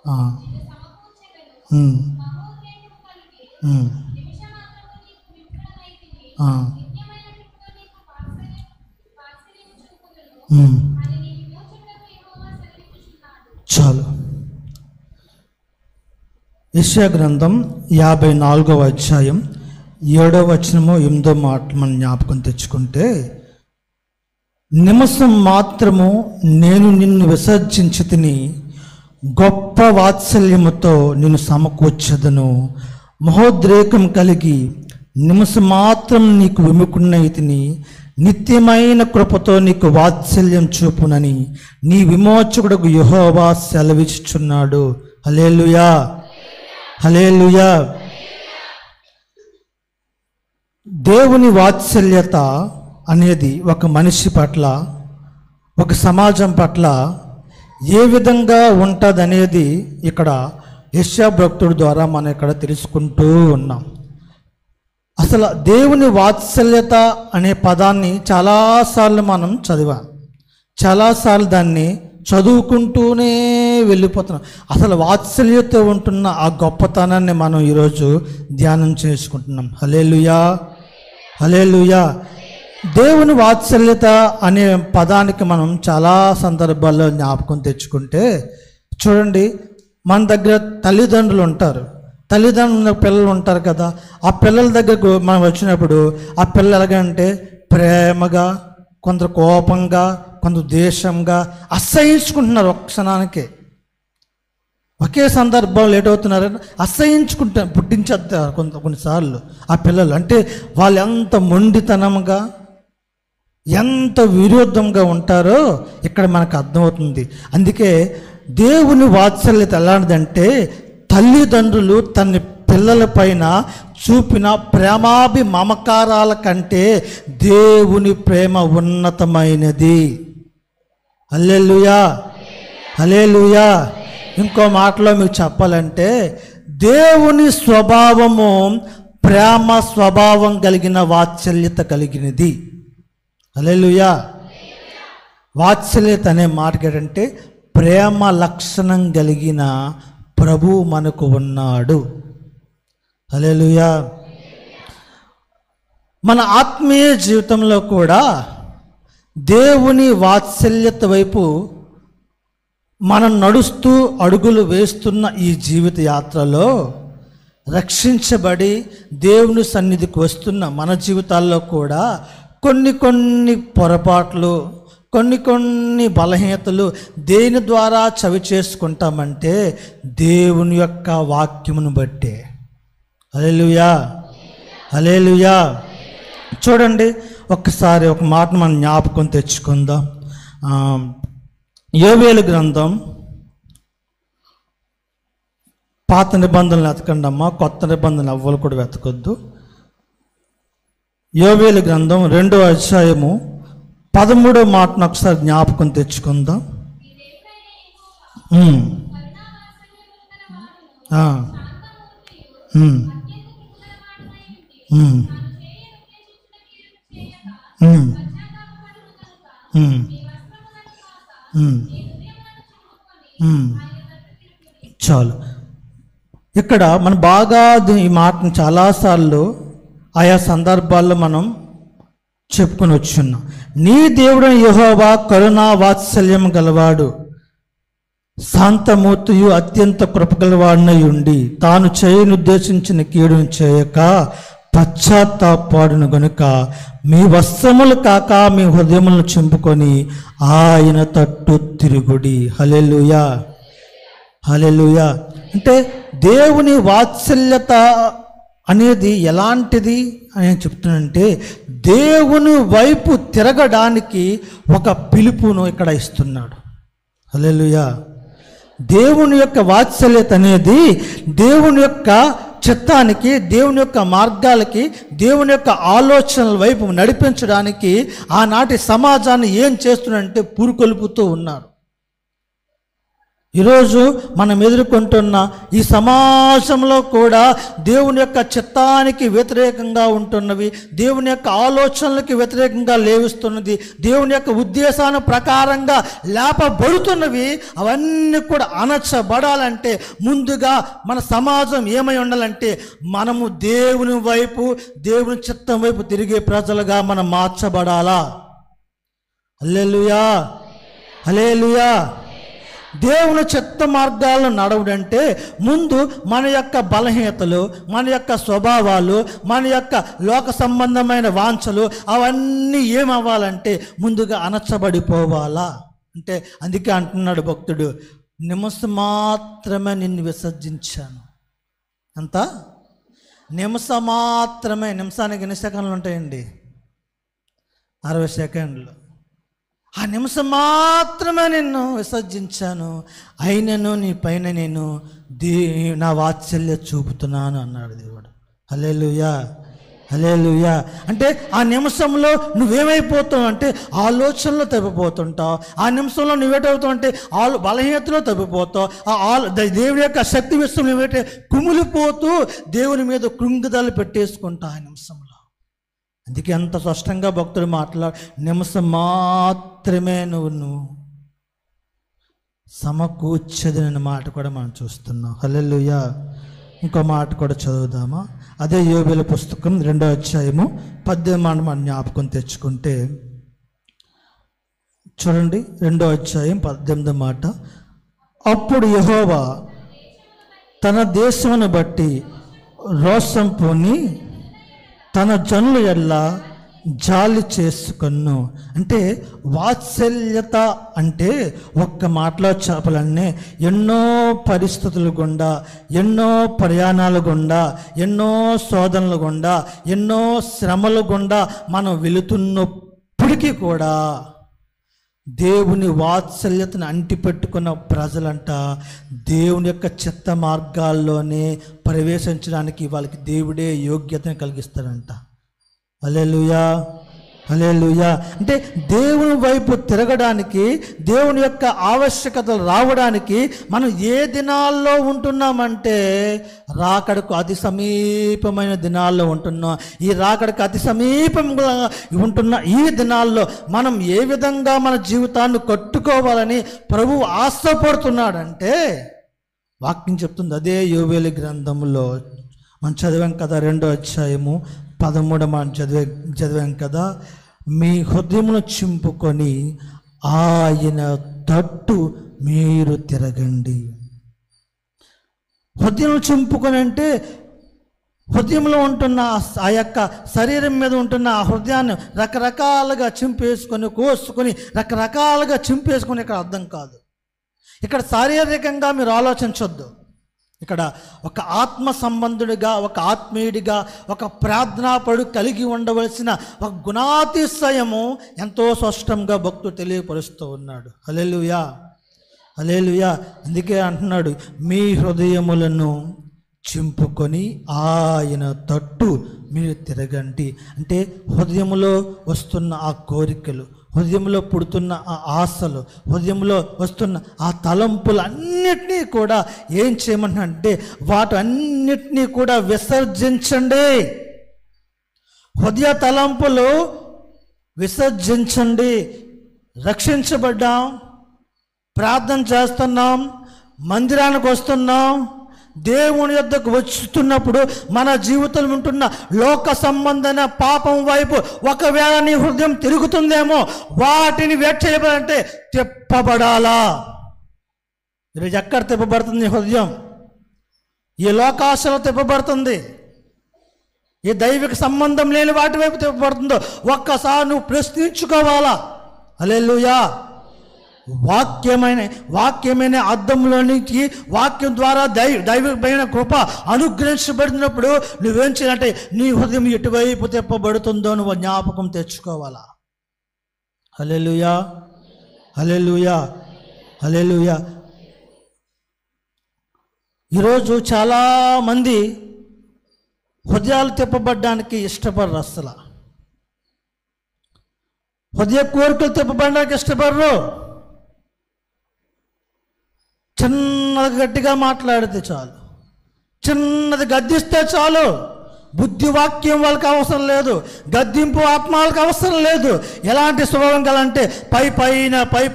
ఆ, ఉమ్, ఉమ్, ఆ, ఉమ్. చాలు. యెషయా గ్రంథం 54వ అధ్యాయం 7వ వచనము 8వ మాట మనం జ్ఞాపకం తెచ్చుకుంటే, నిమిషం మాత్రము నేను నిన్ను విసర్జించి తిని గొప్ప వాత్సల్యముతో నిన్ను సమకూర్చదను, మహోద్రేకం కలిగి నిమిషం మాత్రం నీకు విముకున్నై తిని నిత్యమైన కృపతో నీకు వాత్సల్యం చూపునని నీ విమోచకుడు యెహోవా సెలవిచ్చుచున్నాడు. హల్లెలూయా, హల్లెలూయా. దేవుని వాత్సల్యత అనేది ఒక మనిషి పట్ల, ఒక సమాజం పట్ల ఏ విధంగా ఉంటుంది అనేది ఇక్కడ యెషయా భక్తుడి ద్వారా మనం ఇక్కడ తెలుసుకుంటూ ఉన్నాం. అసలు దేవుని వాత్సల్యత అనే పదాన్ని చాలాసార్లు మనం చదివాం, చాలాసార్లు దాన్ని చదువుకుంటూనే వెళ్ళిపోతున్నాం. అసలు వాత్సల్యత ఉంటున్న ఆ గొప్పతనాన్ని మనం ఈరోజు ధ్యానం చేసుకుంటున్నాం. హల్లెలూయా, హల్లెలూయా. దేవుని వాత్సల్యత అనే పదానికి మనం చాలా సందర్భాల్లో జ్ఞాపకం తెచ్చుకుంటే, చూడండి, మన దగ్గర తల్లిదండ్రులు ఉంటారు, తల్లిదండ్రుల పిల్లలు ఉంటారు కదా. ఆ పిల్లల దగ్గరకు మనం వచ్చినప్పుడు ఆ పిల్లలు ఎలాగంటే ప్రేమగా, కొందరు కోపంగా, కొందరు ద్వేషంగా అసహించుకుంటున్నారు. ఒక క్షణానికే ఒకే సందర్భంలో ఏటవుతున్నారంటే అసహించుకుంటారు, పుట్టించేస్తారు కొన్నిసార్లు ఆ పిల్లలు. అంటే వాళ్ళు ఎంత మొండితనంగా, ఎంత విరుద్ధంగా ఉంటారో ఇక్కడ మనకు అర్థమవుతుంది. అందుకే దేవుని వాత్సల్యత ఎలాంటిదంటే, తల్లిదండ్రులు తన పిల్లల పైన చూపిన ప్రేమాభి మమకారాల కంటే దేవుని ప్రేమ ఉన్నతమైనది. హల్లెలూయా, హల్లెలూయా. ఇంకో మాటలో మీకు చెప్పాలంటే, దేవుని స్వభావము ప్రేమ స్వభావం కలిగిన వాత్సల్యత కలిగినది. హల్లెలూయా. వాత్సల్యత అనే మాట ఏంటంటే ప్రేమ లక్షణం కలిగిన ప్రభువు మనకు ఉన్నాడు. హల్లెలూయా. మన ఆత్మీయ జీవితంలో కూడా దేవుని వాత్సల్యత వైపు మనం నడుస్తూ అడుగులు వేస్తున్న ఈ జీవిత యాత్రలో రక్షించబడి దేవుని సన్నిధికి వస్తున్న మన జీవితాల్లో కూడా కొన్ని పొరపాట్లు, కొన్ని బలహీనతలు దేని ద్వారా చవి చేసుకుంటామంటే దేవుని యొక్క వాక్యమును బట్టే. హల్లెలూయా, హల్లెలూయా. చూడండి, ఒక్కసారి ఒక మాట మనం జ్ఞాపకం తెచ్చుకుందాం. యోవేలు గ్రంథం, పాత నిబంధనలు వెతకండి అమ్మా, కొత్త నిబంధనలు ఎవ్వరు కూడా వెతకొద్దు. యోవేలు గ్రంథం 2వ అధ్యాయము 13వ మాటను ఒకసారి జ్ఞాపకం తెచ్చుకుందాం. చాలు. ఇక్కడ మనం బాగా ఈ మాటను చాలాసార్లు ఆయా సందర్భాల్లో మనం చెప్పుకొని వచ్చున్నాం. నీ దేవుడు యెహోవా కరుణా వాత్సల్యం గలవాడు, శాంతమూర్తియు అత్యంత కృపగలవాడినై ఉండి తాను చేయనుద్దేశించిన కీడును చేయక పశ్చాత్తాపడును గనుక మీ వస్త్రములు కాక మీ హృదయములను చింపుకొని ఆయన తట్టు తిరుగుడి. హల్లెలూయా, హల్లెలూయా. అంటే దేవుని వాత్సల్యత అనేది ఎలాంటిది అని చెప్తున్నానంటే, దేవుని వైపు తిరగడానికి ఒక పిలుపును ఇక్కడ ఇస్తున్నాడు. హల్లెలూయా. దేవుని యొక్క వాత్సల్యత అనేది దేవుని యొక్క చిత్తానికి, దేవుని యొక్క మార్గాలకి, దేవుని యొక్క ఆలోచనల వైపు నడిపించడానికి ఆనాటి సమాజాన్ని ఏం చేస్తున్నాడంటే పురుకొల్పుతూ ఉన్నారు. ఈరోజు మనం ఎదుర్కొంటున్న ఈ సమాజంలో కూడా దేవుని యొక్క చిత్తానికి వ్యతిరేకంగా ఉంటున్నవి, దేవుని యొక్క ఆలోచనలకి వ్యతిరేకంగా లేవిస్తున్నది, దేవుని యొక్క ఉద్దేశాల ప్రకారంగా లేపబడుతున్నవి, అవన్నీ కూడా అణచబడాలంటే ముందుగా మన సమాజం ఏమై ఉండాలంటే మనము దేవుని వైపు, దేవుని చిత్తం వైపు తిరిగే ప్రజలుగా మనం మార్చబడాలా. హల్లెలూయా, హల్లెలూయా. దేవుని చిత్త మార్గాలను నడవడంటే ముందు మన యొక్క బలహీనతలు, మన యొక్క స్వభావాలు, మన యొక్క లోక సంబంధమైన వాంఛలు అవన్నీ ఏమవ్వాలంటే ముందుగా అణచబడిపోవాలా. అంటే అందుకే అంటున్నాడు భక్తుడు, నిమిషం మాత్రమే నిన్ను విసర్జించాను. అంత నిమిషం మాత్రమే. నిమిషానికి ఎన్ని సెకండ్లు ఉంటాయండి? 60 సెకండ్లు. ఆ నిమిషం మాత్రమే నిన్ను విసర్జించాను, అయినను నీ పైన నేను నా వాత్సల్య చూపుతున్నాను అన్నాడు దేవుడు. హల్లెలూయా, హల్లెలూయా. అంటే ఆ నిమిషంలో నువ్వేమైపోతావు అంటే ఆలోచనలో తప్పిపోతుంటావు. ఆ నిమిషంలో నువ్వేటవుతావు అంటే బలహీనతలో తప్పిపోతావు. దేవుడి యొక్క శక్తి విషయం నువ్వేటే కుమిలిపోతూ దేవుని మీద కృంగుదలు పెట్టేసుకుంటావు ఆ నిమిషంలో. అందుకే అంత స్పష్టంగా భక్తుడు నిమిషం మాత్రమే నువ్వు సమకూర్చదనే మాట కూడా మనం చూస్తున్నాం. హల్లెలూయా. ఇంకో మాట కూడా చదువుదామా? అదే యోబేలు పుస్తకం 2వ అధ్యాయము 18వ మాట మనం జ్ఞాపకం తెచ్చుకుంటే చూడండి, 2వ అధ్యాయం 18వ మాట. అప్పుడు యెహోవా తన దేశమును బట్టి రోషం పూని తన జనుల ఎల్లా జాలి చేసుకొను. అంటే వాత్సల్యత అంటే ఒక్క మాటలో చెప్పాలనే ఎన్నో పరిస్థితుల గుండా, ఎన్నో ప్రయాణాల గుండా, ఎన్నో శోధనల గుండా, ఎన్నో శ్రమల గుండా మనం వెళుతున్నప్పటికీ కూడా దేవుని వాత్సల్యతను అంటిపెట్టుకున్న ప్రజలంట దేవుని యొక్క చిత్త మార్గాల్లోనే ప్రవేశించడానికి వాళ్ళకి దేవుడే యోగ్యతను కలిగిస్తాడంట. హల్లెలూయా, హల్లెలూయా. అంటే దేవుని వైపు తిరగడానికి, దేవుని యొక్క ఆవశ్యకతలు రావడానికి మనం ఏ దినాల్లో ఉంటున్నామంటే రాకడకు అతి సమీపమైన దినాల్లో ఉంటున్నాం. ఈ రాకడకు అతి సమీపంగా ఉంటున్న ఈ దినాల్లో మనం ఏ విధంగా మన జీవితాన్ని కట్టుకోవాలని ప్రభువు ఆశపడుతున్నాడంటే వాక్యం చెప్తుంది. అదే యోబేలు గ్రంథంలో మనం చదివాం కదా, 2వ అధ్యాయము 13వ మాట చదివాం కదా. మీ హృదయమును చింపుకొని ఆయన తట్టు మీరు తిరగండి. హృదయం చింపుకొని అంటే హృదయంలో ఉంటున్న ఆ యొక్క శరీరం మీద ఉంటున్న ఆ హృదయాన్ని రకరకాలుగా చింపేసుకొని, కోసుకొని, రకరకాలుగా చింపేసుకొని ఇక్కడ అర్థం కాదు. ఇక్కడ శారీరకంగా మీరు ఆలోచించొద్దు. ఇక్కడ ఒక ఆత్మ సంబంధుడిగా, ఒక ఆత్మీయుడిగా, ఒక ప్రార్థనాపడు కలిగి ఉండవలసిన ఒక గుణాతిశయము ఎంతో స్పష్టంగా భక్తుడు తెలియపరుస్తూ ఉన్నాడు. హల్లెలూయా, హల్లెలూయా. అందుకే అంటున్నాడు, మీ హృదయములను చింపుకొని ఆయన తట్టు మీరు తిరగండి. అంటే హృదయంలో వస్తున్న ఆ కోరికలు, హృదయంలో పుడుతున్న ఆ ఆశలు, హృదయంలో వస్తున్న ఆ తలంపులు అన్నిటినీ కూడా ఏం చేయమంటే వాటన్నిటినీ కూడా విసర్జించండి. హృదయ తలంపులు విసర్జించండి. రక్షించబడ్డాం, ప్రార్థన చేస్తున్నాం, మందిరానికి వస్తున్నాం, దేవుని యొద్దకు వస్తున్నప్పుడు మన జీవితంలో ఉంటున్న లోక సంబంధమైన పాపం వైపు ఒకవేళ నీ హృదయం తిరుగుతుందేమో, వాటిని వేచేయాలంటే తిప్పబడాలా. ఈరోజు ఎక్కడ తిప్పబడుతుంది నీ హృదయం? ఈ లోకాశలో తిప్పబడుతుంది, ఈ దైవిక సంబంధం లేని వాటి వైపు తిప్పబడుతుందో ఒక్కసారి నువ్వు ప్రశ్నించుకోవాలా. హల్లెలూయా. వాక్యమైన అర్థంలోనికి వాక్యం ద్వారా దైవికమైన కృప అనుగ్రహించబడినప్పుడు నువ్వేం చేయాలంటే నీ హృదయం ఎటువైపు తిప్పబడుతుందో నువ్వు జ్ఞాపకం తెచ్చుకోవాలా. హల్లెలూయా, హల్లెలూయా, హల్లెలూయా. ఈరోజు చాలామంది హృదయాలు తిప్పబడడానికి ఇష్టపడరు. అసలు హృదయ కోరికలు తిప్పబడడానికి ఇష్టపడరు. చిన్నది గట్టిగా మాట్లాడితే చాలు, చిన్నది గద్దిస్తే చాలు. బుద్ధివాక్యం వాళ్ళకి అవసరం లేదు, గద్దింపు ఆత్మాలకు అవసరం లేదు. ఎలాంటి స్వభావం కలంటే పై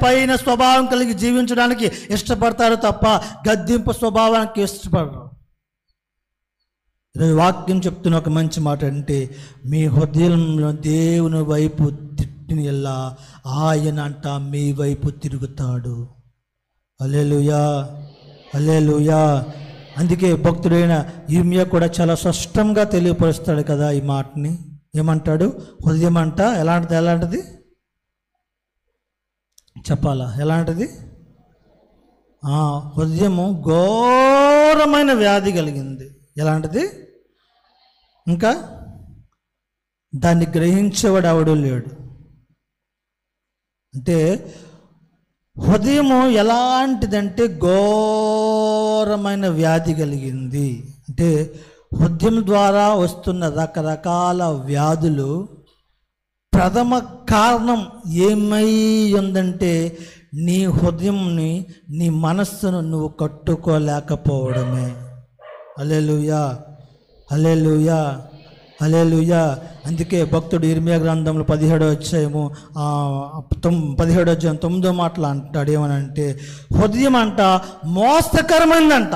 పైన స్వభావం కలిగి జీవించడానికి ఇష్టపడతారు తప్ప గద్దింపు స్వభావానికి ఇష్టపడరు. ఈరోజు వాక్యం చెప్తున్న ఒక మంచి మాట అంటే, మీ హృదయంలో దేవుని వైపు తిట్టిన ఎలా ఆయన అంట మీ వైపు తిరుగుతాడు. హల్లెలూయా, హల్లెలూయా. అందుకే భక్తుడైన ఇర్మియా కూడా చాలా స్పష్టంగా తెలియపరుస్తాడు కదా ఈ మాటని. ఏమంటాడు? హృదయం అంట ఎలాంటిది చెప్పాలా? ఎలాంటిది? హృదయము ఘోరమైన వ్యాధి కలిగింది. ఎలాంటిది? ఇంకా దాన్ని గ్రహించేవాడు ఎవడూ లేడు. అంటే హృదయము ఎలాంటిదంటే ఘోరమైన వ్యాధి కలిగింది. అంటే హృదయం ద్వారా వస్తున్న రకరకాల వ్యాధులు ప్రథమ కారణం ఏమై ఉందంటే, నీ హృదయంని, నీ మనస్సును నువ్వు కట్టుకోలేకపోవడమే. హల్లెలూయా, హల్లెలూయా, హల్లెలూయా. అందుకే భక్తుడు ఇర్మియా గ్రంథంలో 17వ అధ్యాయము 9వ మాటలు అంటాడు. ఏమనంటే, హృదయం అంట మోసకరమైందంట.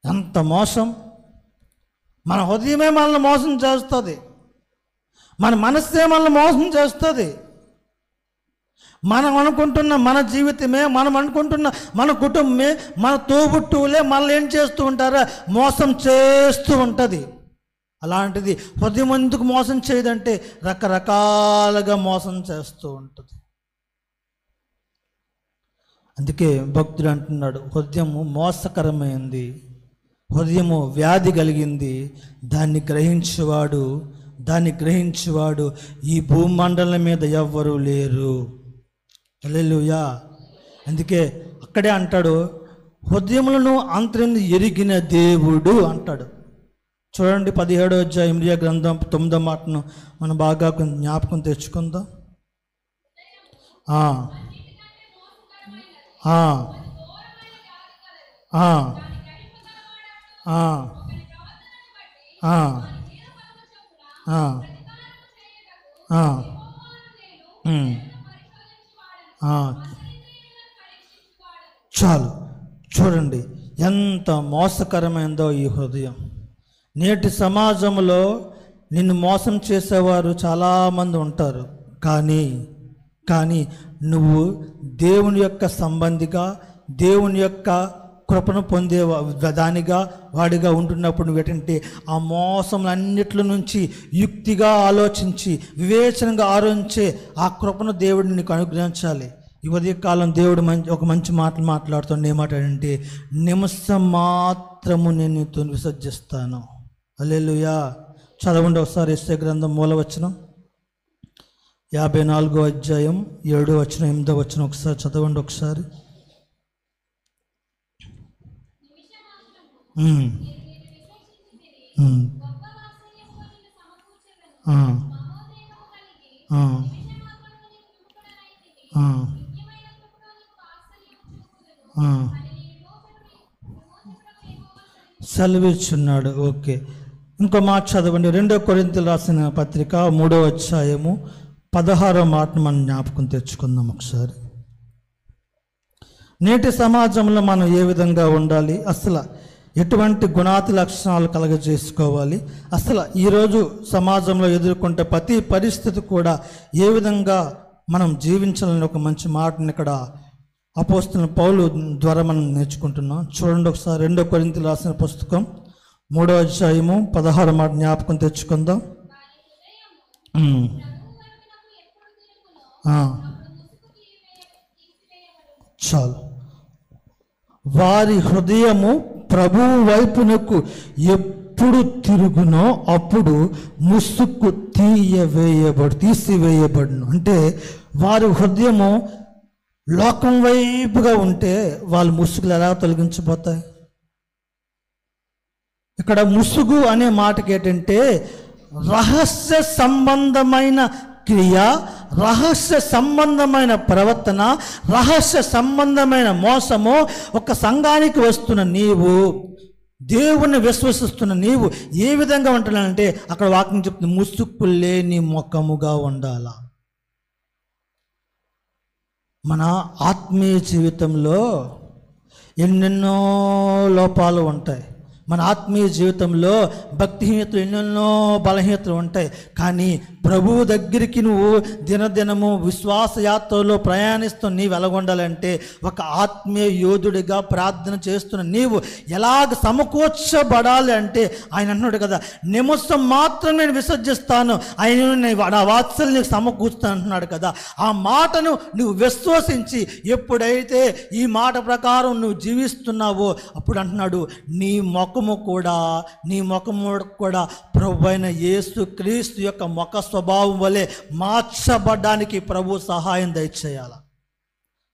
ఎంత మోసం! మన హృదయమే మనల్ని మోసం చేస్తుంది, మన మనస్సే మనల్ని మోసం చేస్తుంది. మనం అనుకుంటున్న మన జీవితమే, మనం అనుకుంటున్న మన కుటుంబమే, మన తోబుట్టువులే మనల్ని ఏం చేస్తూ ఉంటారా? మోసం చేస్తూ ఉంటుంది. అలాంటిది హృదయం ఎందుకు మోసం చేయదంటే, రకరకాలుగా మోసం చేస్తూ ఉంటుంది. అందుకే భక్తుడు అంటున్నాడు, హృదయము మోసకరమైంది, హృదయము వ్యాధి కలిగింది. దాన్ని గ్రహించేవాడు ఈ భూమండలం మీద ఎవ్వరూ లేరు. హల్లెలూయా. అందుకే అక్కడే అంటాడు, హృదయములను అంతరంగ ఎరిగిన దేవుడు అంటాడు. చూడండి 17వ అధ్యాయం ఇర్మియా గ్రంథం 9వ మాటను మనం బాగా జ్ఞాపకం తెచ్చుకుందాం. చాలు, చూడండి ఎంత మోసకరమైందో ఈ హృదయం. నేటి సమాజంలో నిన్ను మోసం చేసేవారు చాలామంది ఉంటారు. కానీ నువ్వు దేవుని యొక్క సంబంధిగా, దేవుని యొక్క కృపను పొందే దానిగా వాడిగా ఉంటున్నప్పుడు నువ్వేంటంటే ఆ మోసములన్నిటి నుంచి యుక్తిగా ఆలోచించి వివేచనగా ఆలోచించే ఆ కృపను దేవుడిని నీకు అనుగ్రహించాలి. ఈ ఉదయకాలం దేవుడు ఒక మంచి మాటలు మాట్లాడుతాడు. ఏమాటంటే, నిమిషం మాత్రము నేను నీతో విసర్జిస్తాను. హల్లెలూయా. చదవండి ఒకసారి యెషయా గ్రంథం మూలవచనం 54వ అధ్యాయం 7వ వచనం 8వ వచనం ఒకసారి చదవండి ఒకసారి. సెలవిచ్చున్నాడు. ఓకే, ఇంకో మాట చదవండి. 2 కొరింథీయులకు రాసిన పత్రిక 3వ అధ్యాయము 16వ మాటను మనం జ్ఞాపకం తెచ్చుకుందాం ఒకసారి. నేటి సమాజంలో మనం ఏ విధంగా ఉండాలి, అసలు ఎటువంటి గుణాతి లక్షణాలు కలగజేసుకోవాలి, అసలు ఈరోజు సమాజంలో ఎదుర్కొంటే ప్రతి పరిస్థితి కూడా ఏ విధంగా మనం జీవించాలని ఒక మంచి మాటని ఇక్కడ అపోస్తలుడైన పౌలు ద్వారా మనం నేర్చుకుంటున్నాం. చూడండి ఒకసారి 2 కొరింథీయులకు రాసిన పుస్తకం 3వ అధ్యాయము 16వ మాట జ్ఞాపకం తెచ్చుకుందాం. చాలు. వారి హృదయము ప్రభువు వైపునకు ఎప్పుడు తిరుగునో అప్పుడు ముసుగు తీసివేయబడును. అంటే వారి హృదయము లోకం వైపుగా ఉంటే వాళ్ళ ముసుగులు ఎలా తొలగించిపోతాయి? ఇక్కడ ముసుగు అనే మాటకి ఏంటంటే రహస్య సంబంధమైన క్రియ, రహస్య సంబంధమైన ప్రవర్తన, రహస్య సంబంధమైన మోసము ఒక సంఘానికి వస్తున్న నీవు, దేవుణ్ణి విశ్వసిస్తున్న నీవు ఏ విధంగా ఉంటున్నానంటే అక్కడ వాక్యం చెప్తుంది, ముసుగు లేని ముఖముగా ఉండాలా. మన ఆత్మీయ జీవితంలో ఎన్నెన్నో లోపాలు ఉంటాయి. మన ఆత్మీయ జీవితంలో భక్తిహీనతలు, ఎన్నెన్నో బలహీనతలు ఉంటాయి. కానీ ప్రభువు దగ్గరికి నువ్వు దినదినము విశ్వాస యాత్రలో ప్రయాణిస్తూ నీవు ఎలాగుండాలంటే, ఒక ఆత్మీయ యోధుడిగా ప్రార్థన చేస్తున్న నీవు ఎలాగ సమకూర్చబడాలి అంటే, ఆయన అంటున్నాడు కదా, నిమిషం మాత్రం నేను విసర్జిస్తాను, ఆయన నా వాత్సల్యం నీకు సమకూర్చుతాను అంటున్నాడు కదా. ఆ మాటను నువ్వు విశ్వసించి ఎప్పుడైతే ఈ మాట ప్రకారం నువ్వు జీవిస్తున్నావో అప్పుడు అంటున్నాడు, నీ ముఖము కూడా ప్రభువైన యేసు క్రీస్తు యొక్క ముఖ స్వభావం వలె మార్చబడ్డానికి ప్రభు సహాయం దయచేయాల.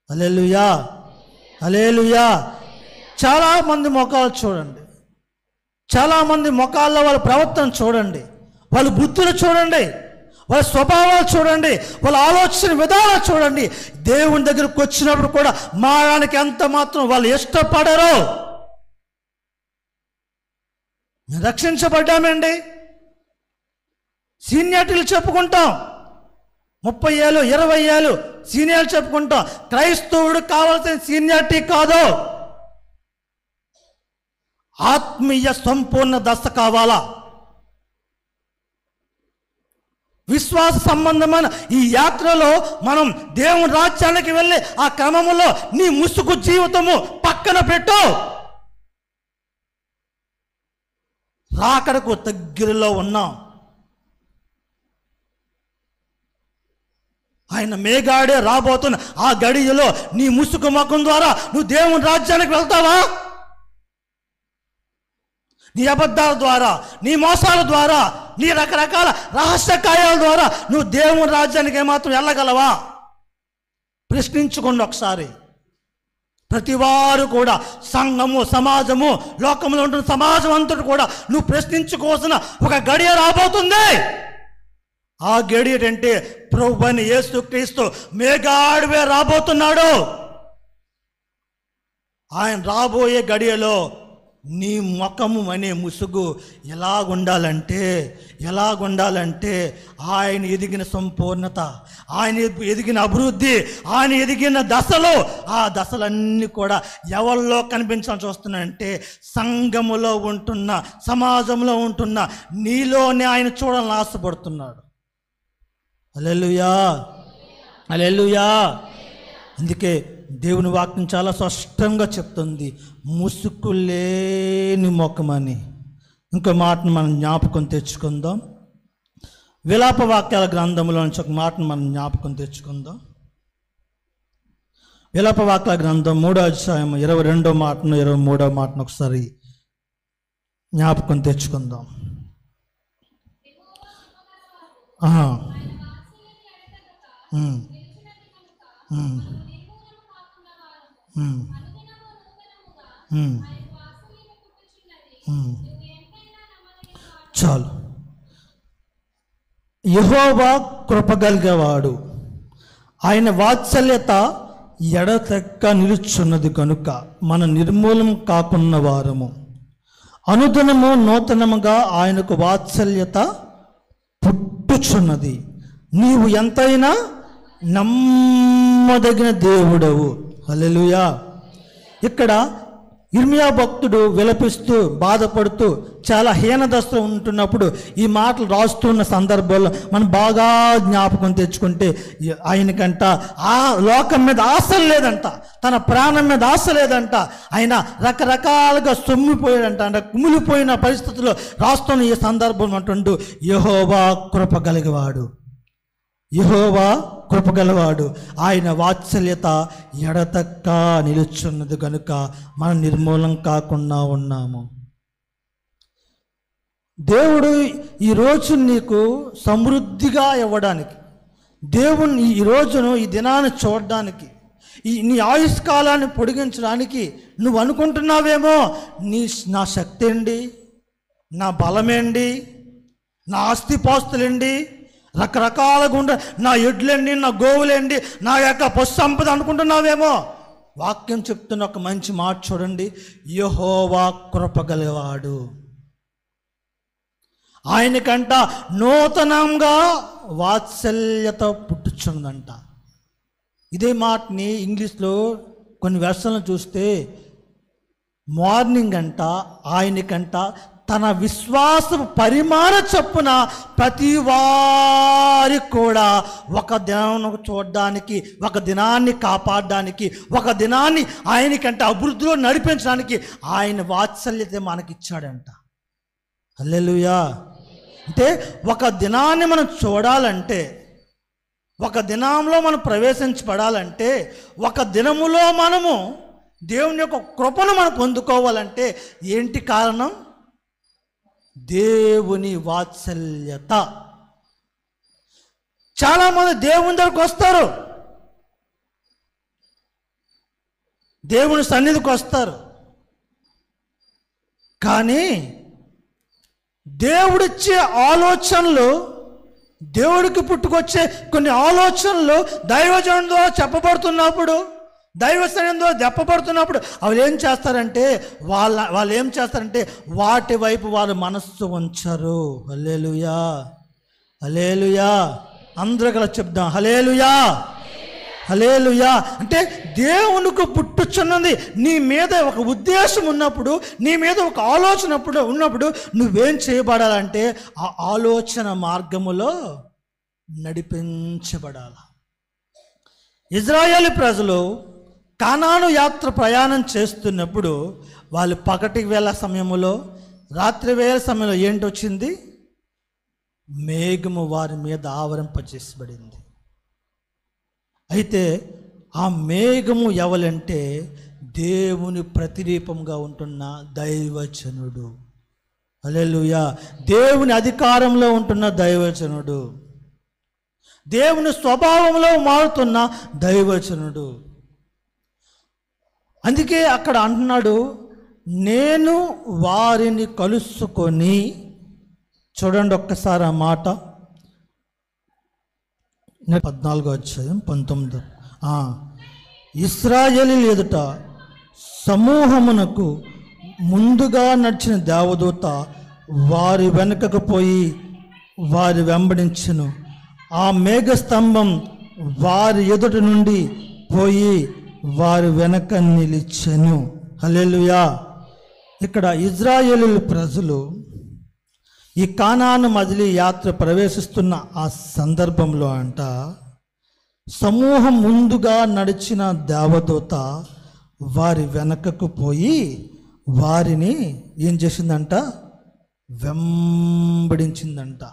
హల్లెలూయా, హల్లెలూయా. చాలామంది ముఖాలు చూడండి, చాలామంది ముఖాల్లో వాళ్ళ ప్రవర్తన చూడండి, వాళ్ళ బుద్ధులు చూడండి, వాళ్ళ స్వభావాలు చూడండి, వాళ్ళ ఆలోచన విధానాలు చూడండి. దేవుని దగ్గరకు వచ్చినప్పుడు కూడా మారడానికి ఎంత మాత్రం వాళ్ళు ఇష్టపడరు. రక్షించబడ్డామండి, సీనియారిటీలు చెప్పుకుంటాం, 30 ఏళ్ళు 20 ఏళ్ళు సీనియర్లు చెప్పుకుంటాం. క్రైస్తవుడు కావాల్సిన సీనియారిటీ కాదు, ఆత్మీయ సంపూర్ణ దశ కావాలా. విశ్వాస సంబంధమైన ఈ యాత్రలో మనం దేవుని రాజ్యానికి వెళ్ళి ఆ క్రమంలో నీ ముసుగు జీవితము పక్కన పెట్టు. రాకడకు దగ్గరలో ఉన్నాం. ఆయన మేఘాడే రాబోతున్న ఆ గడియలో నీ ముసుగు ముఖం ద్వారా నువ్వు దేవుని రాజ్యానికి వెళ్తావా? నీ అబద్ధాల ద్వారా, నీ మోసాల ద్వారా, నీ రకరకాల రహస్య కార్యాల ద్వారా నువ్వు దేవుని రాజ్యానికి ఏమాత్రం వెళ్ళగలవా? ప్రశ్నించుకోండి ఒకసారి. ప్రతివారు కూడా, సంఘము, సమాజము, లోకంలో ఉంటున్న సమాజం అంతటి కూడా నువ్వు ప్రశ్నించుకోవాల్సిన ఒక గడియ రాబోతుంది. ఆ గడియ ఏంటంటే ప్రభువైన యేసుక్రీస్తు మేఘాడువే రాబోతున్నాడు. ఆయన రాబోయే గడియలో నీ ముఖము అనే ముసుగు ఎలాగుండాలంటే ఆయన ఎదిగిన సంపూర్ణత, ఆయన ఎదిగిన అభివృద్ధి, ఆయన ఎదిగిన దశలు, ఆ దశలన్నీ కూడా ఎవరిలో కనిపించాలని చూస్తున్నాయంటే సంఘములో ఉంటున్న, సమాజంలో ఉంటున్న నీలోనే ఆయన చూడాలని ఆశపడుతున్నాడు. హల్లెలూయా, హల్లెలూయా. అందుకే దేవుని వాక్యం చాలా స్పష్టంగా చెప్తుంది, ముసుగు లేని ముఖమని. ఇంకో మాటను మనం జ్ఞాపకం తెచ్చుకుందాం. విలాప వాక్యాల గ్రంథంలో నుంచి ఒక మాటను మనం జ్ఞాపకం తెచ్చుకుందాం. విలాప వాక్యాల గ్రంథం 3వ అధ్యాయం 22వ మాటను 23వ మాటను ఒకసారి జ్ఞాపకం తెచ్చుకుందాం. చాలు. యెహోవా కృపగలిగేవాడు, ఆయన వాత్సల్యత ఎడతెక్క నిలుచున్నది కనుక మన నిర్మూలం కాకున్న వారము. అనుదినము నూతనముగా ఆయనకు వాత్సల్యత పుట్టుచున్నది. నీవు ఎంతైనా నమ్మదగిన దేవుడవు. హల్లెలూయా. ఇక్కడ ఇర్మియా భక్తుడు విలపిస్తూ బాధపడుతూ చాలా హీనదశలో ఉంటున్నప్పుడు ఈ మాటలు రాస్తున్న సందర్భంలో మనం బాగా జ్ఞాపకం తెచ్చుకుంటే, ఆయనకంట ఆ లోకం మీద ఆశ లేదంట, తన ప్రాణం మీద ఆశ లేదంట. ఆయన రకరకాలుగా సొమ్మిపోయాడంట, అంటే కుమిలిపోయిన పరిస్థితుల్లో రాస్తున్న ఈ సందర్భం అంటుంటూ యెహోవా కృపగలిగేవాడు, యెహోవా కృపగలవాడు, ఆయన వాత్సల్యత ఎడతెక్క నిలుచున్నది కనుక మనం నిర్మూలం కాకుండా ఉన్నాము. దేవుడు ఈరోజు నీకు సమృద్ధిగా ఇవ్వడానికి, దేవుని ఈ రోజును ఈ దినాన్ని చూడడానికి, నీ ఆయుష్కాలాన్ని పొడిగించడానికి నువ్వు అనుకుంటున్నావేమో, నా శక్తి ఏంటి, నా బలమేంటి, నా ఆస్తిపాస్తులేండి, రకరకాలుగా ఉండే నా ఎడ్లండి, నా గోవులండి, నా యొక్క పశు సంపద అనుకుంటున్నావేమో. వాక్యం చెప్తున్న ఒక మంచి మాట చూడండి, యెహోవా కృపగలవాడు, ఆయనకంట నూతనంగా వాత్సల్యత పుట్టుచుందంట. ఇదే మాటని ఇంగ్లీష్లో కొన్ని వెర్షన్లు చూస్తే మార్నింగ్ అంట ఆయనకంట తన విశ్వాస పరిమాణ చొప్పున ప్రతి వారికి కూడా ఒక దినం చూడడానికి, ఒక దినాన్ని కాపాడడానికి, ఒక దినాన్ని ఆయనకంటే అభివృద్ధిలో నడిపించడానికి ఆయన వాత్సల్యత మనకిచ్చాడంట. హల్లెలూయా. అంటే ఒక దినాన్ని మనం చూడాలంటే, ఒక దినంలో మనం ప్రవేశించబడాలంటే, ఒక దినములో మనము దేవుని యొక్క కృపను మనం పొందుకోవాలంటే ఏంటి కారణం? దేవుని వాత్సల్యత. చాలామంది దేవుని దగ్గరకు వస్తారు, దేవుని సన్నిధికి వస్తారు, కానీ దేవుడిచ్చే ఆలోచనలు, దేవుడికి పుట్టుకొచ్చే కొన్ని ఆలోచనలు దైవజనుడి ద్వారా చెప్పబడుతున్నప్పుడు, దైవజనుడి ద్వారా చెప్పబడుతున్నప్పుడు అవి ఏం చేస్తారంటే వాళ్ళు ఏం చేస్తారంటే వాటి వైపు వారు మనస్సు ఉంచరు. హల్లెలూయా, హల్లెలూయా. అందరూ కూడా చెప్దాం హల్లెలూయా, హల్లెలూయా. అంటే దేవునికి పుట్టుచున్నది నీ మీద ఒక ఉద్దేశం ఉన్నప్పుడు, నీ మీద ఒక ఆలోచన ఉన్నప్పుడు నువ్వేం చేయబడాలంటే ఆ ఆలోచన మార్గములో నడిపించబడాలి. ఇజ్రాయేలు ప్రజలు కానాను యాత్ర ప్రయాణం చేస్తున్నప్పుడు వాళ్ళు పగటి వేళ సమయంలో, రాత్రి వేళ సమయంలో ఏంటి వచ్చింది? మేఘము వారి మీద ఆవరింపజేసబడింది. అయితే ఆ మేఘము ఎవలంటే దేవుని ప్రతిరూపంగా ఉంటున్న దైవజనుడు. హల్లెలూయా. దేవుని అధికారంలో ఉంటున్న దైవజనుడు, దేవుని స్వభావంలో మారుతున్న దైవజనుడు. అందుకే అక్కడ అంటున్నాడు, నేను వారిని కలుసుకొని, చూడండి ఒక్కసారి ఆ మాట, 14:19. ఇశ్రాయేలీయుల ఎదుట సమూహమునకు ముందుగా నడిచిన దేవదూత వారి వెనుకకు పోయి వారి వెంబడించెను. ఆ మేఘస్తంభం వారి ఎదుట నుండి పోయి వారి వెనక నిలిచెను. హల్లెలూయా. ఇక్కడ ఇజ్రాయేలీయుల ప్రజలు ఈ కానాను మజిలీ యాత్ర ప్రవేశిస్తున్న ఆ సందర్భంలో అంట, సమూహం ముందుగా నడిచిన దేవదూత వారి వెనకకు పోయి వారిని ఏం చేసిందంట? వెంబడించిందంట.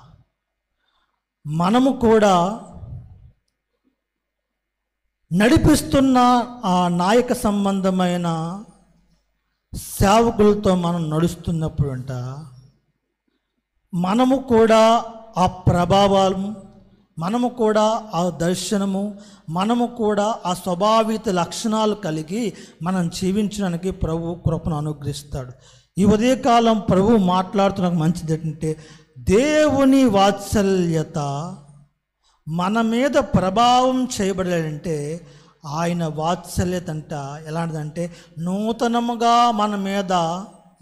మనము కూడా నడిపిస్తున్న ఆ నాయక సంబంధమైన సేవకులతో మనం నడుస్తున్నప్పుడు అంట, మనము కూడా ఆ ప్రభావాలు, మనము కూడా ఆ దర్శనము, మనము కూడా ఆ స్వభావిత లక్షణాలు కలిగి మనం జీవించడానికి ప్రభు కృపను అనుగ్రహిస్తాడు. ఈ ఉదయకాలం ప్రభు మాట్లాడుతున్న మంచిది ఏంటంటే, దేవుని వాత్సల్యత మన మీద ప్రభావం చేయబడాలంటే ఆయన వాత్సల్యత అంట ఎలాంటిదంటే నూతనముగా మన మీద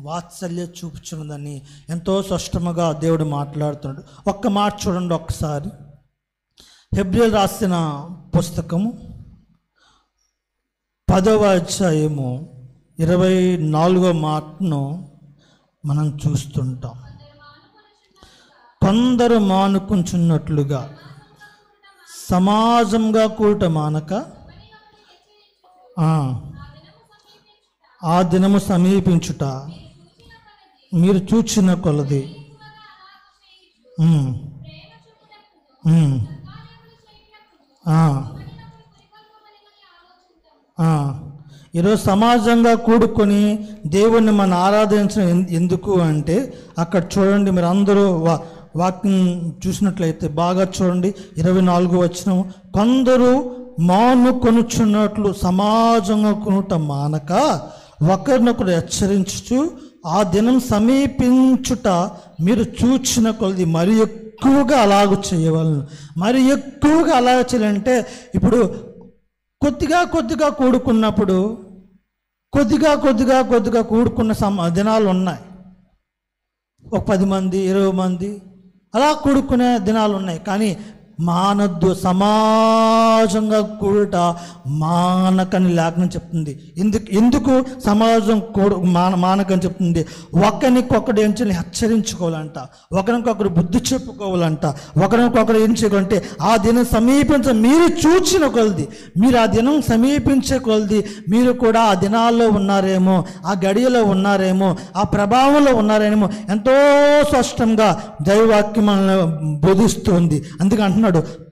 వాత్సల్యత చూపుచున్నదని ఎంతో స్పష్టముగా దేవుడు మాట్లాడుతున్నాడు. ఒక్క మాట చూడండి ఒక్కసారి. హెబ్రీయులు రాసిన పుస్తకము 10వ అధ్యాయము 24వ మాటను మనం చూస్తుంటాం. కొందరు మానుకుంటున్నట్లుగా సమాజంగా కూట మానక ఆ దినము సమీపించుట మీరు చూచిన కొలది ఈరోజు సమాజంగా కూడుకొని దేవుణ్ణి మనం ఆరాధించడం ఎందుకు అంటే, అక్కడ చూడండి మీరు అందరూ వాక్యం చూసినట్లయితే బాగా చూడండి, 24వ వచనం, కొందరు మానుకొనుచున్నట్లు సమాజంగా కొనుట మానక ఒకరినొకరు హెచ్చరించుచు ఆ దినం సమీపించుట మీరు చూచిన కొలది మరి ఎక్కువగా అలాగ చేయవలను. మరి ఎక్కువగా అలాగ చేయాలంటే ఇప్పుడు కొద్దిగా కూడుకున్నప్పుడు కొద్దిగా కూడుకున్న దినాలు ఉన్నాయి. ఒక 10 మంది 20 మంది అలా కూడుకునే దినాలు ఉన్నాయి. కానీ మానద్దు, సమాజంగా కూడుట మానకని లేఖనం చెప్తుంది. ఎందుకు సమాజం మానకని చెప్తుంది? ఒకరికొకడు ఏం చేయాలి? హెచ్చరించుకోవాలంట, ఒకరికొకరు బుద్ధి చెప్పుకోవాలంట, ఒకరికొకరు ఏం చేయాలంటే ఆ దినం మీరు చూచిన కొలది, మీరు ఆ దినం సమీపించే కొలది మీరు కూడా ఆ దినాల్లో ఉన్నారేమో, ఆ గడియలో ఉన్నారేమో, ఆ ప్రభావంలో ఉన్నారేమో ఎంతో స్పష్టంగా దైవవాక్యం మనల్ని బోధిస్తుంది. అందుకే అంటున్నాడు,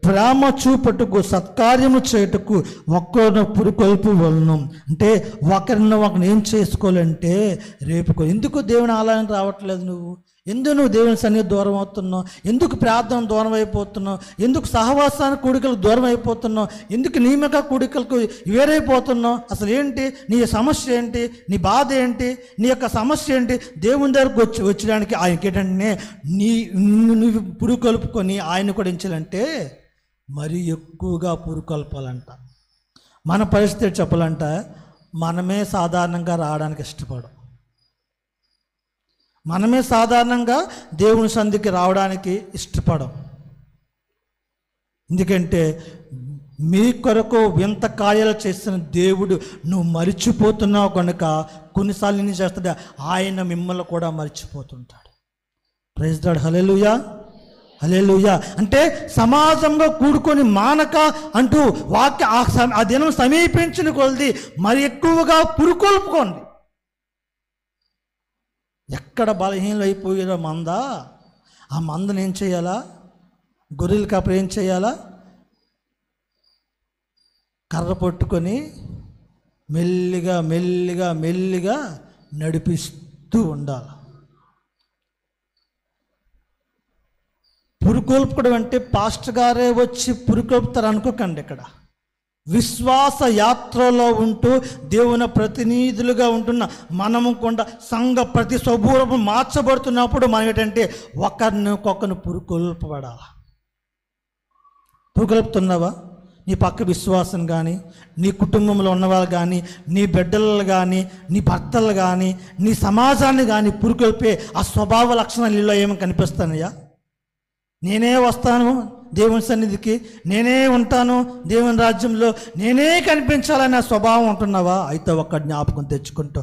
ప్రేమ చూపటకు సత్కార్యము చేయుటకు ఒక్కరిని పురుకొల్పు వలను. అంటే ఒకరిని ఏం చేసుకోవాలంటే రేపుకో. ఎందుకు దేవుని ఆలయానికి రావట్లేదు నువ్వు? ఎందుకు దేవుని సన్నిధి దూరం అవుతున్నావు? ఎందుకు ప్రార్థన దూరం అయిపోతున్నావు? ఎందుకు సహవాసానికి కూడికలకు దూరం అయిపోతున్నావు? ఎందుకు నియమక కూడికలకు వేరైపోతున్నావు? అసలు ఏంటి నీ సమస్య? ఏంటి నీ బాధ? ఏంటి నీ యొక్క సమస్య? ఏంటి? దేవుని దగ్గరకు వచ్చడానికి ఆయనకి ఏంటంటే నువ్వు పురుకొల్పుకొని ఆయన కూడా ఎంచాలంటే మరీ ఎక్కువగా పురుకొల్పాలంట. మన పరిస్థితి చెప్పాలంట, మనమే సాధారణంగా రావడానికి ఇష్టపడం. మనమే సాధారణంగా దేవుని సన్నిధికి రావడానికి ఇష్టపడం. ఎందుకంటే మీ కొరకు వింత కార్యాలు చేసిన దేవుడు నువ్వు మరిచిపోతున్నావు కనుక కొన్నిసార్లు ఏం చేస్తాడు? ఆయన మిమ్మల్ని కూడా మరిచిపోతుంటాడు. Praise lord. హల్లెలూయా, హల్లెలూయా. అంటే సమాజంలో కూడుకొని మానక అంటూ ఆ దినం సమీపించిన కొలది మరి ఎక్కువగా పురుకొల్పుకోండి. ఎక్కడ బలహీనలు అయిపోయారో ఆ మందను ఏం చేయాలా? గొర్రెల కాపరి ఏం చేయాలా? కర్ర పట్టుకొని మెల్లిగా నడిపిస్తూ ఉండాలి. పురుకొల్పుకోవడం అంటే పాస్టర్ గారే వచ్చి పురుకొల్పుతారు అనుకోకండి. ఇక్కడ విశ్వాస యాత్రలో ఉంటూ దేవుని ప్రతినిధులుగా ఉంటున్న మనము కూడా సంఘ ప్రతి స్వభావం మార్చబడుతున్నప్పుడు మనం ఏంటంటే ఒకరినొకరిని పురుకొల్పబడాలి. పురుకొల్పుతున్నావా? నీ పక్క విశ్వాసం కానీ, నీ కుటుంబంలో ఉన్నవాళ్ళు కానీ, నీ బిడ్డలు కానీ, నీ భర్తలు కానీ, నీ సమాజాన్ని కానీ పురుకొల్పే ఆ స్వభావ లక్షణాలు నీలో ఏమని కనిపిస్తానయ్యా? నేనే వస్తాను దేవుని సన్నిధికి, నేనే ఉంటాను దేవుని రాజ్యంలో, నేనే కనిపించాలనే స్వభావం ఉంటున్నావా? అయితే ఒక్క జ్ఞాపకం తెచ్చుకుంటూ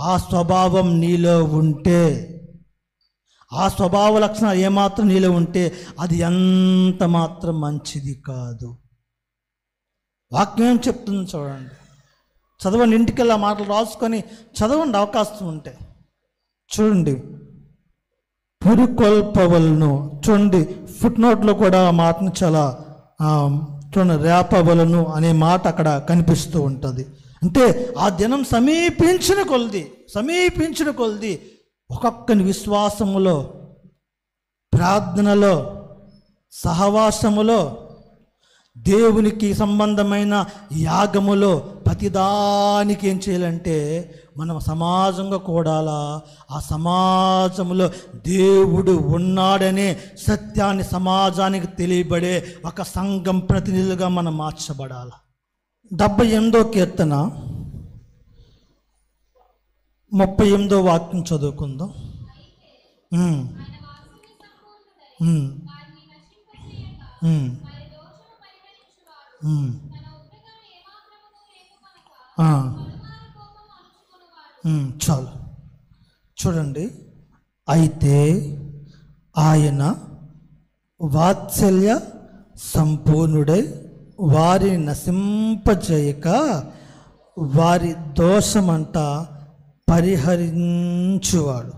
ఆ స్వభావం నీలో ఉంటే, ఆ స్వభావ లక్షణాలు ఏమాత్రం నీలో ఉంటే అది ఎంత మాత్రం మంచిది కాదు. వాక్యం ఏం చెప్తుంది చూడండి. చదవండి, ఇంటికెళ్ళి ఆ మాటలు రాసుకొని చదవండి అవకాశం ఉంటే. చూడండి, పురుకొల్పవలను. చూడండి, ఫుట్ నోట్లో కూడా ఆ మాటను చాలా చూడండి, రేపవలను అనే మాట అక్కడ కనిపిస్తూ ఉంటుంది. అంటే ఆ దినం సమీపించిన కొలది ఒక్కొక్కని విశ్వాసములో, ప్రార్థనలో, సహవాసములో, దేవునికి సంబంధమైన యాగములో ప్రతిదానికి ఏం చేయాలంటే మనం సమాజంగా కూడాలా, ఆ సమాజంలో దేవుడు ఉన్నాడనే సత్యాన్ని సమాజానికి తెలియబడే ఒక సంఘం ప్రతినిధులుగా మనం మార్చబడాలి. 78వ కీర్తన 38వ వాక్యం చదువుకుందాం. చాలు. చూడండి, అయితే ఆయన వాత్సల్య సంపూర్ణుడై వారిని నశింపజేయక వారి దోషమంట పరిహరించువాడు.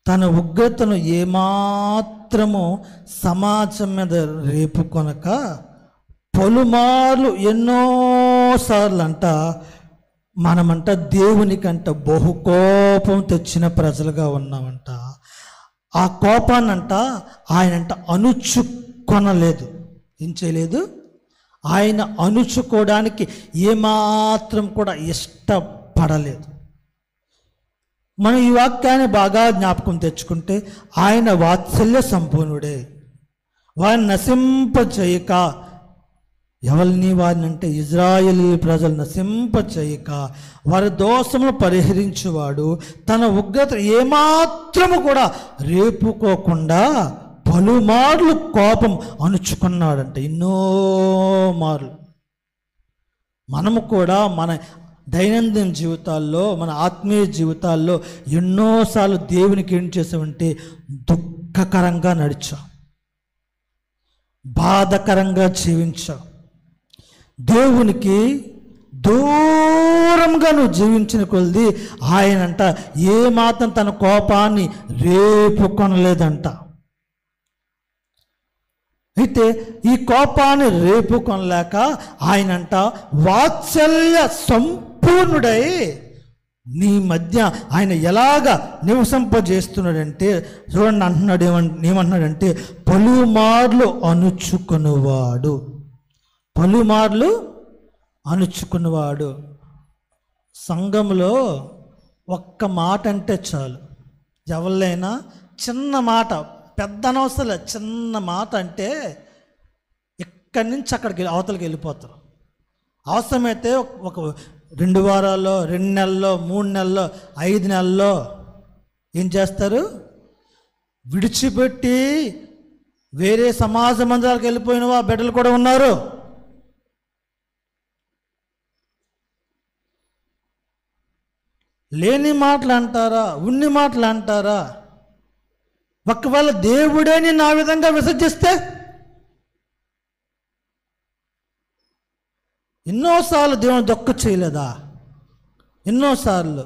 తన ఉగ్రతను ఏమాత్రము సమాజం మీద రేపుకొనక పలుమార్లు ఎన్నోసార్లు అంట మనమంట దేవునికంట బహుకోపం తెచ్చిన ప్రజలుగా ఉన్నామంట. ఆ కోపాన్నంట ఆయనంట అణుచుకొనలేదు. ఏం చేయలేదు? ఆయన అణుచుకోవడానికి ఏమాత్రం కూడా ఇష్టపడలేదు. మనం ఈ వాక్యాన్ని బాగా జ్ఞాపకం తెచ్చుకుంటే ఆయన వాత్సల్య సంపూర్ణుడే. వారిని నశింపచేయక, వారిని అంటే ఇజ్రాయేలీ ప్రజలు నశింపచేయక వారి దోషములు పరిహరించువాడు, తన ఉగ్రత ఏమాత్రము కూడా రేపుకోకుండా పలుమార్లు కోపం అణుచుకున్నాడంట. ఎన్నో మార్లు. మనము కూడా మన దైనందిన జీవితాల్లో, మన ఆత్మీయ జీవితాల్లో ఎన్నోసార్లు దేవునికి ఏం చేసామంటే దుఃఖకరంగా నడిచాం, బాధకరంగా జీవించాం. దేవునికి దూరంగా నువ్వు జీవించిన కొలది ఆయనంట ఏమాత్రం తన కోపాన్ని రేపుకొనలేదంట. అయితే ఈ కోపాన్ని రేపుకొనలేక ఆయనంట వాత్సల్య సంపూర్ణుడై నీ మధ్య ఆయన ఎలాగ నివసింపజేస్తున్నాడంటే చూడండి, అంటున్నాడు ఏమంటున్నాడంటే పలుమార్లు అణుచుకునేవాడు, పలుమార్లు అణుచుకునేవాడు. సంఘంలో ఒక్క మాట అంటే చాలు, ఎవరినైనా చిన్న మాట, పెద్ద అనవసరం, చిన్న మాట అంటే ఇక్కడి నుంచి అక్కడికి అవతలకి వెళ్ళిపోతారు. అవసరమైతే ఒక 2 వారాల్లో, 2 నెలల్లో, 3 నెలల్లో, 5 నెలల్లో ఏం చేస్తారు, విడిచిపెట్టి వేరే సమాజ మందిరాలకు వెళ్ళిపోయిన బిడ్డలు కూడా ఉన్నారు. లేని మాటలు అంటారా, ఉన్ని మాటలు అంటారా? ఒకవేళ దేవుడే నిన్ను ఆ విధంగా విసర్జిస్తే, ఎన్నోసార్లు దేవుని దొక్క చేయలేదా? ఎన్నోసార్లు.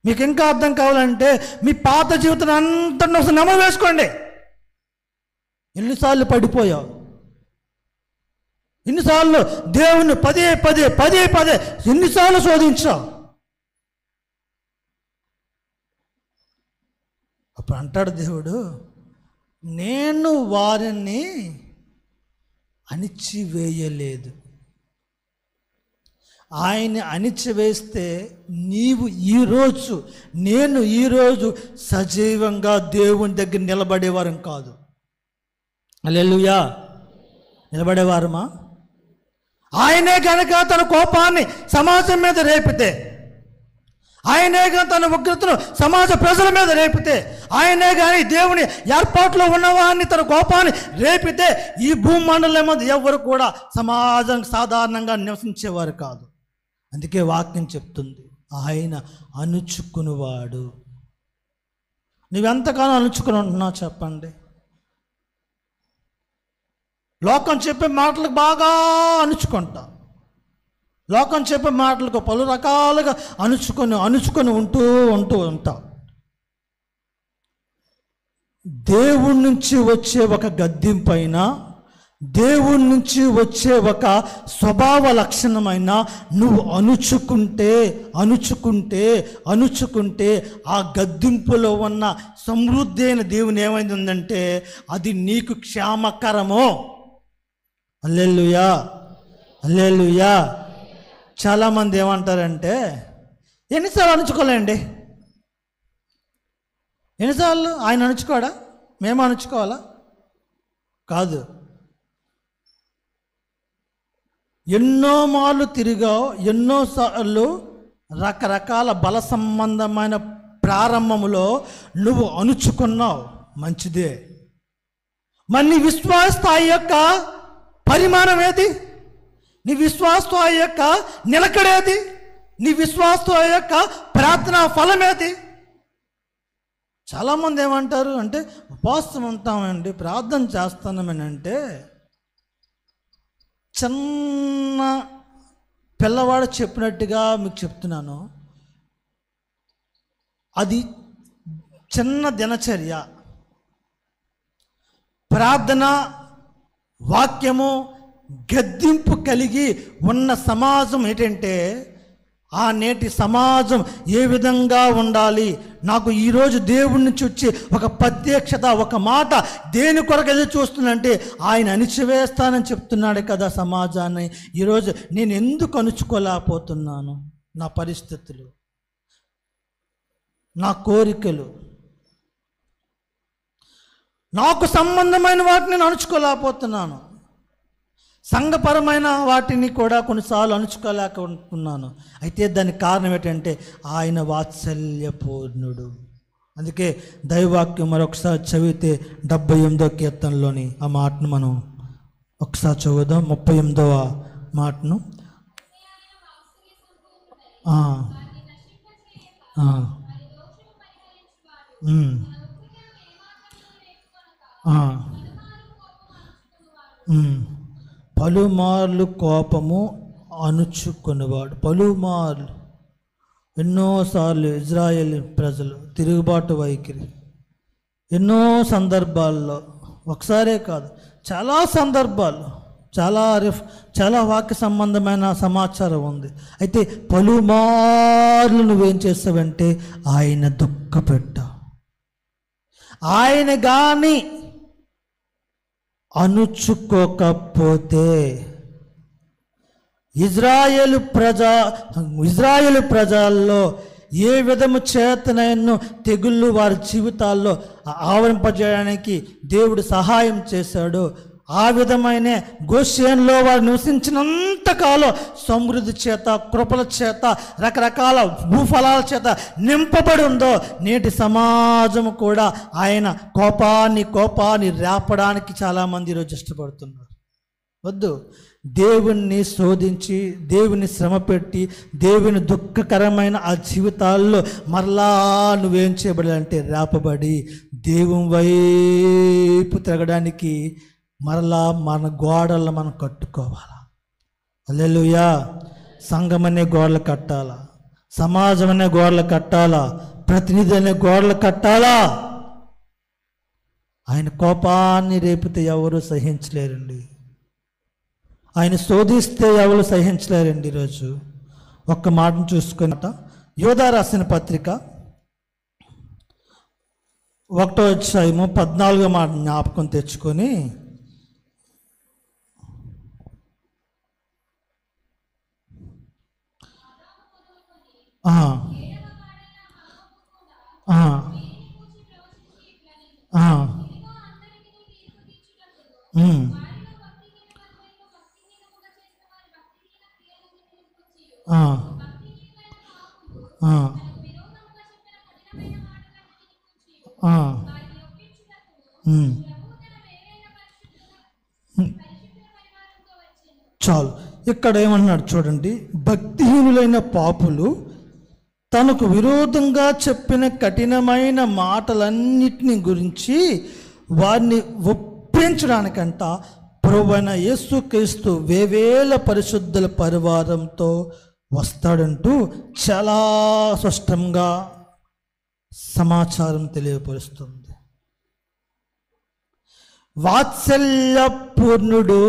మీకు ఇంకా అర్థం కావాలంటే మీ పాత జీవితం అంతా ఒకసారి నమోదు వేసుకోండి. ఎన్నిసార్లు పడిపోయావు, ఎన్నిసార్లు దేవుణ్ణి పదే పదే ఎన్నిసార్లు శోధించావు. అప్పుడు అంటాడు దేవుడు, నేను వారిని అణిచివేయలేదు. ఆయన అణిచివేస్తే నేను ఈరోజు సజీవంగా దేవుని దగ్గర నిలబడేవారం కాదు. హల్లెలూయా. నిలబడేవారమా? ఆయనే కనుక తన కోపాన్ని సమాజం మీద రేపితే, ఆయనే కానీ తన ఉగ్రతను సమాజ ప్రజల మీద రేపితే, ఆయనే కానీ దేవుని ఏర్పాట్లో ఉన్నవాడిని తన కోపాన్ని రేపితే ఈ భూమండలం మీద ఎవరు కూడా సమాజం సాధారణంగా నివసించేవారు కాదు. అందుకే వాక్యం చెప్తుంది, ఆయన అణుచుకునేవాడు. నువ్వెంతకాలం అణుచుకుని ఉంటున్నావు చెప్పండి? లోకం చెప్పే మాటలకు బాగా అణుచుకుంటా, లోకం చెప్పే మాటలకు పలు రకాలుగా అణుచుకొని ఉంటూ ఉంటా. దేవుడి నుంచి వచ్చే ఒక గద్దింపైన, దేవుడి నుంచి వచ్చే ఒక స్వభావ లక్షణమైన నువ్వు అణుచుకుంటే ఆ గద్దింపులో ఉన్న సమృద్ధి అయిన దేవుని ఏమైంది ఉందంటే అది నీకు క్షేమకరము. హల్లెలూయా, హల్లెలూయా. చాలామంది ఏమంటారంటే, ఎన్నిసార్లు అణుచుకోలేండి, ఎన్నిసార్లు ఆయన అణుచుకోడా, మేము అణుచుకోవాలా? కాదు, ఎన్నో మార్లు తిరిగావు, ఎన్నోసార్లు రకరకాల బల సంబంధమైన ప్రారంభంలో నువ్వు అణుచుకున్నావు, మంచిదే. మరి నీ విశ్వాస స్థాయి యొక్క పరిమాణం ఏది? నీ విశ్వాస స్థాయి యొక్క నిలకడేది? నీ విశ్వాస స్థాయి యొక్క ప్రార్థనా ఫలం ఏది? చాలామంది ఏమంటారు అంటే, ఉపవాసం ఉంటామండి, ప్రార్థన చేస్తామని అంటే, చిన్న పిల్లవాడు చెప్పినట్టుగా మీకు చెప్తున్నాను, అది చిన్న దినచర్య. ప్రార్థన, వాక్యము, గద్దింపు కలిగి ఉన్న సమాజం ఏంటంటే, ఆ నేటి సమాజం ఏ విధంగా ఉండాలి, నాకు ఈరోజు దేవుడి నుంచి వచ్చి ఒక ప్రత్యక్షత, ఒక మాట దేని కొరకు ఎదురు చూస్తుందంటే ఆయన అణిచివేస్తానని చెప్తున్నాడు కదా సమాజాన్ని. ఈరోజు నేను ఎందుకు అణుచుకోలేకపోతున్నాను? నా పరిస్థితులు, నా కోరికలు. నాకు సంబంధమైన వాటిని నేను అణుచుకోలేకపోతున్నాను. సంఘపరమైన వాటిని కూడా కొన్నిసార్లు అణుచుకోలేకుంటున్నాను. అయితే దానికి కారణం ఏంటంటే ఆయన వాత్సల్యపూర్ణుడు. అందుకే దైవవాక్యం మరొకసారి చదివితే 78వ కీర్తనలోని ఆ మాటను మనం ఒకసారి చదువుదాం. 38వ మాటను. పలుమార్లు కోపము అణుచుకునేవాడు. పలుమార్లు, ఎన్నోసార్లు ఇజ్రాయేల్ ప్రజలు తిరుగుబాటు వైఖరి, ఎన్నో సందర్భాల్లో, ఒకసారే కాదు చాలా సందర్భాలు, చాలా వాక్య సంబంధమైన సమాచారం ఉంది. అయితే పలుమార్లు నువ్వేం చేస్తావంటే ఆయన దుఃఖపెట్టావు. ఆయన కానీ అణుచుకోకపోతే ఇజ్రాయేలు ప్రజల్లో ఏ విధము చేతనైనా తెగుళ్ళు వారి జీవితాల్లో ఆవరింపజేయడానికి దేవుడు సహాయం చేశాడు. ఆ విధమైన గోషేన్లో వారు నివసించినంతకాలం సమృద్ధి చేత, కృపల చేత, రకరకాల భూఫలాల చేత నింపబడి ఉందో, నేటి సమాజం కూడా ఆయన కోపాన్ని రేపడానికి చాలామంది ఈరోజు ఇష్టపడుతున్నారు. వద్దు. దేవుణ్ణి శోధించి, దేవుని శ్రమ పెట్టి, దేవుని దుఃఖకరమైన ఆ జీవితాల్లో మరలా నువ్వేం చేయబడాలంటే రేపబడి దేవుని వైపు తిరగడానికి మరలా మన గోడలను మనం కట్టుకోవాలా. హల్లెలూయా. సంఘం అనే గోడలు కట్టాలా, సమాజం అనే గోడలు కట్టాలా, ప్రతినిధి అనే గోడలు కట్టాలా. ఆయన కోపాన్ని రేపితే ఎవరు సహించలేరండి. ఆయన శోధిస్తే ఎవరు సహించలేరండి. ఈరోజు ఒక్క మాటను చూసుకున్నట యోధా రాసిన పత్రిక 1వ అధ్యాయము 14వ మాట జ్ఞాపకం తెచ్చుకొని, చాలు. ఇక్కడ ఏమన్నాడు చూడండి. భక్తిహీనులైన పాపులు తనకు విరోధంగా చెప్పిన కఠినమైన మాటలన్నిటిని గురించి వారిని ఒప్పించడానికంట ప్రభువైన యేసుక్రీస్తు వేవేల పరిశుద్ధుల పరివారంతో వస్తాడంటూ చాలా స్పష్టంగా సమాచారం తెలియపరుస్తుంది. వాత్సల్యపూర్ణుడు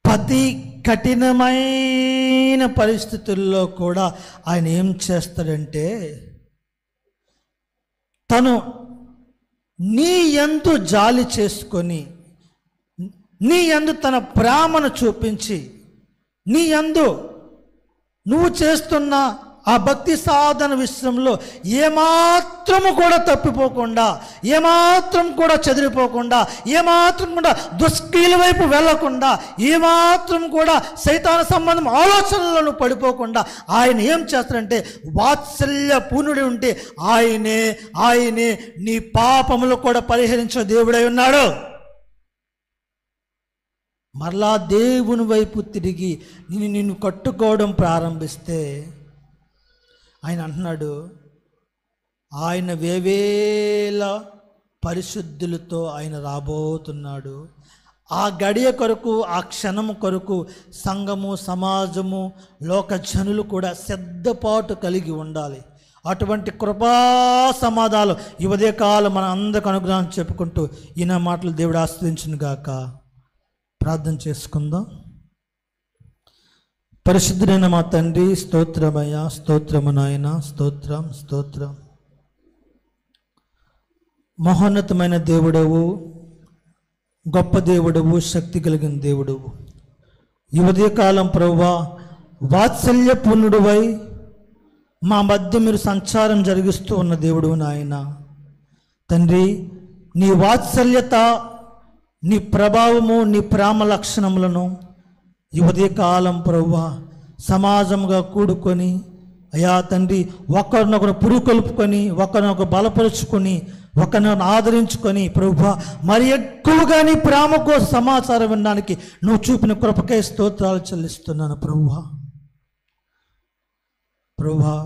ప్రతి కఠినమైన పరిస్థితుల్లో కూడా ఆయన ఏం చేస్తాడంటే తను నీ యందు జాలి చేసుకొని, నీ యందు తన ప్రేమను చూపించి, నీ యందు నువ్వు చేస్తున్న ఆ భక్తి సాధన విషయంలో ఏమాత్రము కూడా తప్పిపోకుండా, ఏమాత్రం కూడా చెదిరిపోకుండా, ఏమాత్రం కూడా దుష్క్రియల వైపు వెళ్ళకుండా, ఏమాత్రం కూడా సైతాన సంబంధం ఆలోచనలను పడిపోకుండా ఆయన ఏం చేస్తారంటే వాత్సల్య పూర్ణుడి ఉంటే ఆయనే నీ పాపములు కూడా పరిహరించే దేవుడై ఉన్నాడు. మరలా దేవుని వైపు తిరిగి నిన్ను కట్టుకోవడం ప్రారంభిస్తే ఆయన అంటున్నాడు, ఆయన వేవేల పరిశుద్ధులతో ఆయన రాబోతున్నాడు. ఆ గడియ కొరకు, ఆ క్షణము కొరకు సంఘము, సమాజము, లోక జనులు కూడా సిద్ధపాటు కలిగి ఉండాలి. అటువంటి కృపా సమాధానం ఈ ఉదయకాలం మన అందరికి అనుగ్రహం చెప్పుకుంటూ ఈయన మాటలు దేవుడు ఆస్వాదించును గాక. ప్రార్థన చేసుకుందాం. పరిశుద్ధుడైన మా తండ్రి, స్తోత్రమయ్యా, స్తోత్రము నాయన, స్తోత్రం. మహోన్నతమైన దేవుడవు, గొప్ప దేవుడవు, శక్తి కలిగిన దేవుడవు. ఈ ఉదయకాలం ప్రభువా వాత్సల్యపూర్ణుడువై మా మధ్య మీరు సంచారం జరిగిస్తూ ఉన్న దేవుడు నాయన. తండ్రి, నీ వాత్సల్యత, నీ ప్రభావము, నీ ప్రేమ లక్షణములను ఈ ఉదయకాలం ప్రభువా సమాజంగా కూడుకొని అయా తండ్రి ఒకరినొకరు పురుకొల్పుకొని, ఒకరినొకరు బలపరుచుకొని, ఒకరినొకరు ఆదరించుకొని ప్రభువా మరి ఎక్కువగా నీ ప్రేమ కోసం సమాచారం వినడానికి నువ్వు చూపిన కృపకే స్తోత్రాలు చెల్లిస్తున్నాను ప్రభువా.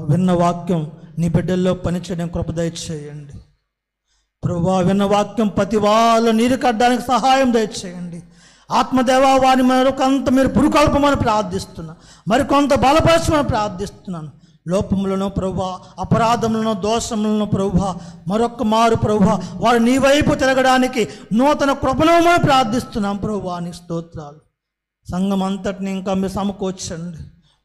విన్న వాక్యం నీ బిడ్డల్లో పనిచేయడం కృప దయచేయండి ప్రభువా. విన్న వాక్యం ప్రతి వాళ్ళు నీరు కట్టడానికి సహాయం దయచేయండి. ఆత్మదేవా వారిని మరొకంత మీరు పురుకొల్పమని ప్రార్థిస్తున్నాను, మరికొంత బలపరచమని ప్రార్థిస్తున్నాను. లోపములను ప్రభువా, అపరాధములను, దోషములను ప్రభువా మరొక్క మారు ప్రభువా వారు నీ వైపు తిరగడానికి నూతన కృపణమని ప్రార్థిస్తున్నాం ప్రభువా. నీ స్తోత్రాలు. సంఘం అంతటిని ఇంకా మీరు సమకూర్చండి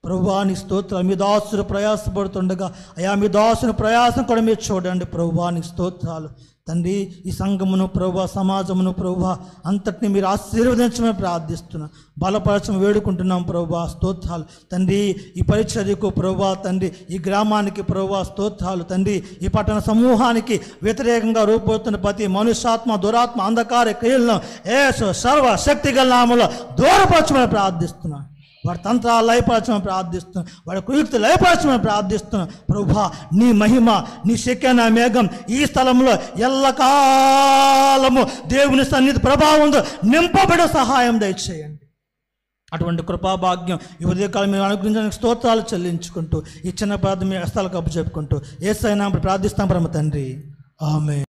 ప్రభువా. నీ స్తోత్రాలు. మీ దాసులు ప్రయాసపడుతుండగా అయా మీ దాసుని ప్రయాసం కూడా మీరు చూడండి ప్రభువా. నీ స్తోత్రాలు తండ్రి. ఈ సంఘమును ప్రభువా, సమాజమును ప్రభువా అంతటిని మీరు ఆశీర్వదించమని ప్రార్థిస్తున్నాం, బలపరచమని వేడుకుంటున్నాం ప్రభువా. స్తోత్రాలు తండ్రి. ఈ పరిచర్యకు ప్రభువా తండ్రి, ఈ గ్రామానికి ప్రభువా స్తోత్రాలు తండ్రి. ఈ పట్టణ సమూహానికి వ్యతిరేకంగా రూపొస్తున్న ప్రతి మనుష్యాత్మ, దురాత్మ, అంధకార క్రియలను యేసు సర్వశక్తి గల నామములో దూరపరచమని ప్రార్థిస్తున్నాను. వాడి తంత్రాలు లయపరచమని ప్రార్థిస్తున్నాం, వాడి కుయుక్తి లయపరచమని ప్రార్థిస్తున్నాం ప్రభువా. నీ మహిమ, నీ శక్యన మేఘం ఈ స్థలంలో ఎల్లకాలము దేవుని సన్నిధి ప్రభావంతో నింపబడే సహాయం దయచేయండి. అటువంటి కృపాభాగ్యం ఈ ఉదయకాలం మీరు అనుగ్రహించడానికి స్తోత్రాలు చెల్లించుకుంటూ ఈ చిన్న ప్రార్థన మీ హస్తాలకు అప్పచెప్పుకుంటూ యేసయ్య నామములో ప్రార్థిస్తాం పరమ తండ్రి. ఆమేన్.